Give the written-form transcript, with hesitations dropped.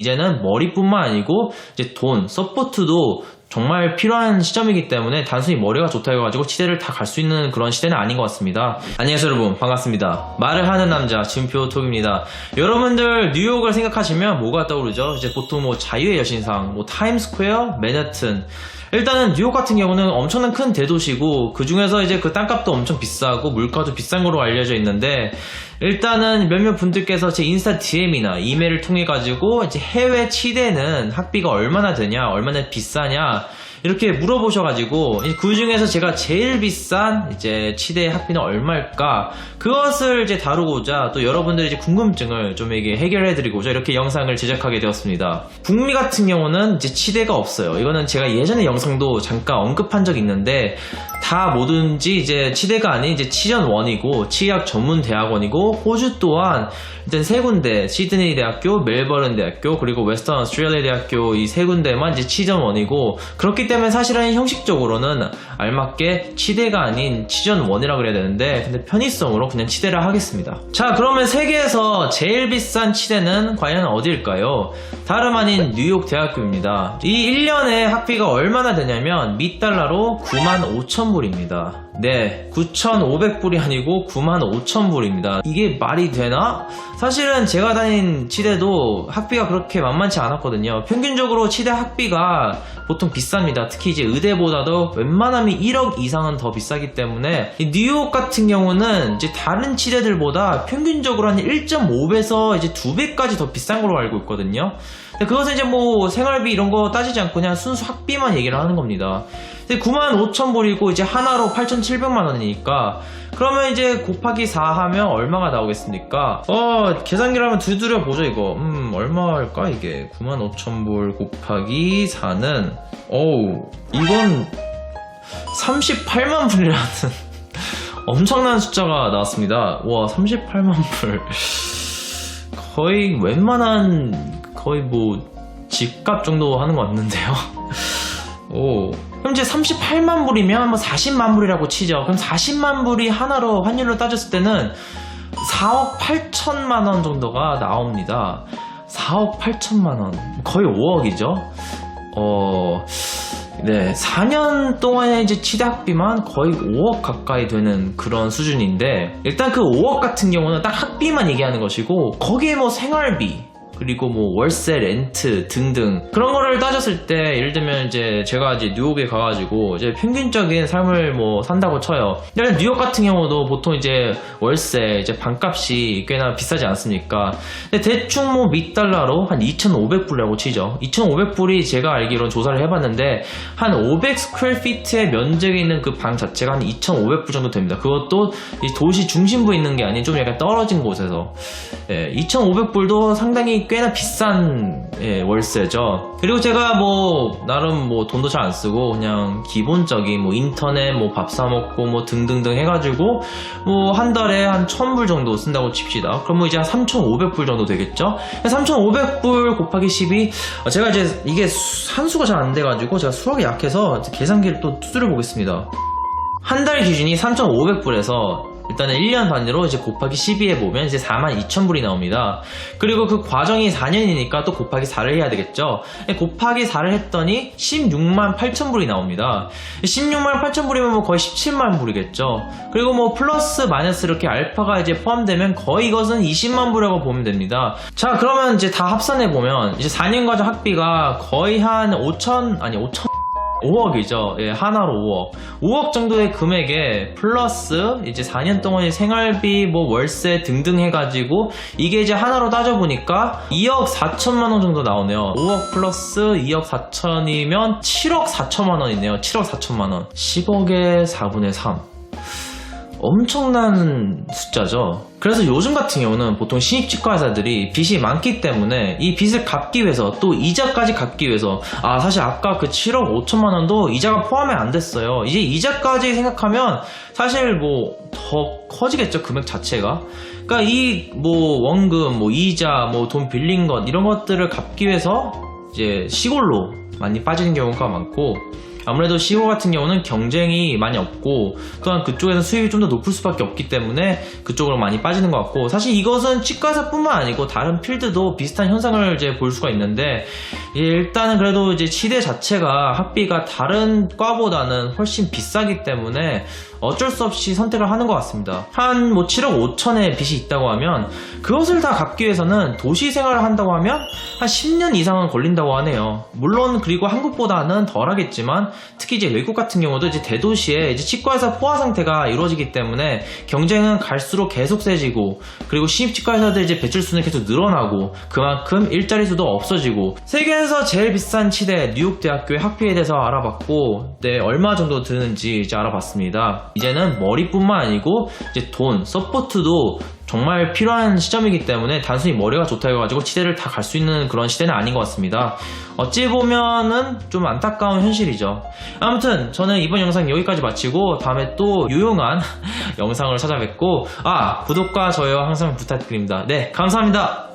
이제는 머리뿐만 아니고 이제 돈, 서포트도 정말 필요한 시점이기 때문에 단순히 머리가 좋다 해가지고 치대를 다 갈 수 있는 그런 시대는 아닌 것 같습니다. 안녕하세요 여러분, 반갑습니다. 말을 하는 남자 진표톡입니다. 여러분들 뉴욕을 생각하시면 뭐가 떠오르죠? 이제 보통 뭐 자유의 여신상, 뭐 타임스퀘어, 맨해튼. 일단은 뉴욕 같은 경우는 엄청난 큰 대도시고 그 중에서 이제 그 땅값도 엄청 비싸고 물가도 비싼 거로 알려져 있는데, 일단은 몇몇 분들께서 제 인스타 DM이나 이메일을 통해 가지고 이제 해외 치대는 학비가 얼마나 되냐, 얼마나 비싸냐 이렇게 물어보셔가지고 그 중에서 제가 제일 비싼 이제 치대 학비는 얼마일까, 그것을 이제 다루고자 또 여러분들의 이제 궁금증을 좀 이게 해결해드리고자 이렇게 영상을 제작하게 되었습니다. 북미 같은 경우는 이제 치대가 없어요. 이거는 제가 예전에 영상도 잠깐 언급한 적이 있는데, 다 뭐든지 이제 치대가 아닌 이제 치전원이고 치의학 전문 대학원이고, 호주 또한 일단 세 군데, 시드니 대학교, 멜버른 대학교, 그리고 웨스턴 오스트레일리아 대학교, 이 세 군데만 이제 치전원이고, 그렇기 때문에 사실은 형식적으로는 알맞게 치대가 아닌 치전원이라 그래야 되는데, 근데 편의성으로 그냥 치대라 하겠습니다. 자, 그러면 세계에서 제일 비싼 치대는 과연 어디일까요? 다름 아닌 뉴욕 대학교입니다. 이 1년에 학비가 얼마나 되냐면 $달러로 95,000불입니다. 네, 9,500불이 아니고 95,000불입니다. 이게 말이 되나? 사실은 제가 다닌 치대도 학비가 그렇게 만만치 않았거든요. 평균적으로 치대 학비가 보통 비쌉니다. 특히 이제 의대보다도 웬만하면 1억 이상은 더 비싸기 때문에, 뉴욕 같은 경우는 이제 다른 치대들보다 평균적으로 한 1.5배에서 이제 2배까지 더 비싼 걸로 알고 있거든요. 근데 그것은 이제 뭐 생활비 이런 거 따지지 않고 그냥 순수 학비만 얘기를 하는 겁니다. 95,000불이고 이제 하나로 8,700만원이니까 그러면 이제 곱하기 4 하면 얼마가 나오겠습니까? 계산기를 한번 두드려 보죠. 이거 얼마일까 이게? 95,000불 곱하기 4는 이건 38만 불이라는 엄청난 숫자가 나왔습니다. 와, 38만 불. 거의 웬만한 거의 뭐 집값 정도 하는 것 같는데요. 그럼 이제 38만 불이면 뭐 40만 불이라고 치죠. 그럼 40만 불이 하나로 환율로 따졌을 때는 4억 8천만 원 정도가 나옵니다. 4억 8천만 원, 거의 5억이죠. 네, 4년 동안의 이제 치대 학비만 거의 5억 가까이 되는 그런 수준인데, 일단 그 5억 같은 경우는 딱 학비만 얘기하는 것이고, 거기에 뭐 생활비, 그리고 뭐 월세, 렌트 등등 그런 거를 따졌을 때, 예를 들면 이제 제가 이제 뉴욕에 가가지고 이제 평균적인 삶을 뭐 산다고 쳐요. 일단 뉴욕 같은 경우도 보통 이제 월세, 이제 방값이 꽤나 비싸지 않습니까? 근데 대충 뭐 $달러로 한 2,500불이라고 치죠. 2,500불이 제가 알기로는 조사를 해봤는데 한 500스퀘어피트의 면적이 있는 그 방 자체가 한 2,500불 정도 됩니다. 그것도 이 도시 중심부에 있는 게 아닌 좀 약간 떨어진 곳에서. 2,500불도 상당히 꽤나 비싼 월세죠. 그리고 제가 뭐 나름 뭐 돈도 잘 안 쓰고 그냥 기본적인 뭐 인터넷, 뭐 밥 사 먹고 뭐 등등등 해가지고 뭐 한 달에 한 1,000불 정도 쓴다고 칩시다. 그럼 뭐 이제 한 3,500불 정도 되겠죠. 3,500불 곱하기 12. 제가 이제 이게 산수가 잘 안 돼가지고 제가 수학이 약해서 계산기를 또 두드려 보겠습니다. 한 달 기준이 3,500불에서 일단은 1년 단위로 이제 곱하기 12에 보면 이제 42,000불이 나옵니다. 그리고 그 과정이 4년이니까 또 곱하기 4를 해야 되겠죠. 곱하기 4를 했더니 16만 8천불이 나옵니다. 16만 8천불이면 뭐 거의 17만 불이겠죠. 그리고 뭐 플러스 마이너스 이렇게 알파가 이제 포함되면 거의 이것은 20만 불이라고 보면 됩니다. 자, 그러면 이제 다 합산해 보면 이제 4년 과정 학비가 거의 한 5억이죠. 예, 하나로 5억 정도의 금액에 플러스 이제 4년 동안의 생활비, 뭐 월세 등등 해가지고 이게 이제 하나로 따져보니까 2억 4천만 원 정도 나오네요. 5억 플러스 2억 4천이면 7억 4천만 원이네요. 7억 4천만 원. 10억의 4분의 3. 엄청난 숫자죠. 그래서 요즘 같은 경우는 보통 신입치과 회사들이 빚이 많기 때문에 이 빚을 갚기 위해서, 또 이자까지 갚기 위해서, 사실 아까 그 7억 5천만 원도 이자가 포함이 안 됐어요. 이제 이자까지 생각하면 사실 뭐 더 커지겠죠, 금액 자체가. 그러니까 이 뭐 원금, 뭐 이자, 뭐 돈 빌린 것, 이런 것들을 갚기 위해서 이제 시골로 많이 빠지는 경우가 많고, 아무래도 시고 같은 경우는 경쟁이 많이 없고 또한 그쪽에서 수입이 좀 더 높을 수밖에 없기 때문에 그쪽으로 많이 빠지는 것 같고, 사실 이것은 치과의사뿐만 아니고 다른 필드도 비슷한 현상을 이제 볼 수가 있는데, 일단은 그래도 이제 치대 자체가 학비가 다른 과보다는 훨씬 비싸기 때문에 어쩔 수 없이 선택을 하는 것 같습니다. 한 7억 5천의 빚이 있다고 하면 그것을 다 갚기 위해서는 도시 생활을 한다고 하면 한 10년 이상은 걸린다고 하네요. 물론 그리고 한국보다는 덜 하겠지만 특히 이제 외국 같은 경우도 이제 대도시에 이제 치과의사 포화 상태가 이루어지기 때문에 경쟁은 갈수록 계속 세지고, 그리고 신입 치과의사들 이제 배출수는 계속 늘어나고 그만큼 일자리 수도 없어지고. 세계에서 제일 비싼 치대 뉴욕 대학교의 학비에 대해서 알아봤고, 네, 얼마 정도 드는지 이제 알아봤습니다. 이제는 머리뿐만 아니고 이제 돈, 서포트도 정말 필요한 시점이기 때문에 단순히 머리가 좋다 해가지고 치대를 다 갈 수 있는 그런 시대는 아닌 것 같습니다. 어찌 보면은 좀 안타까운 현실이죠. 아무튼 저는 이번 영상 여기까지 마치고 다음에 또 유용한 영상을 찾아뵙고, 구독과 좋아요 항상 부탁드립니다. 네, 감사합니다.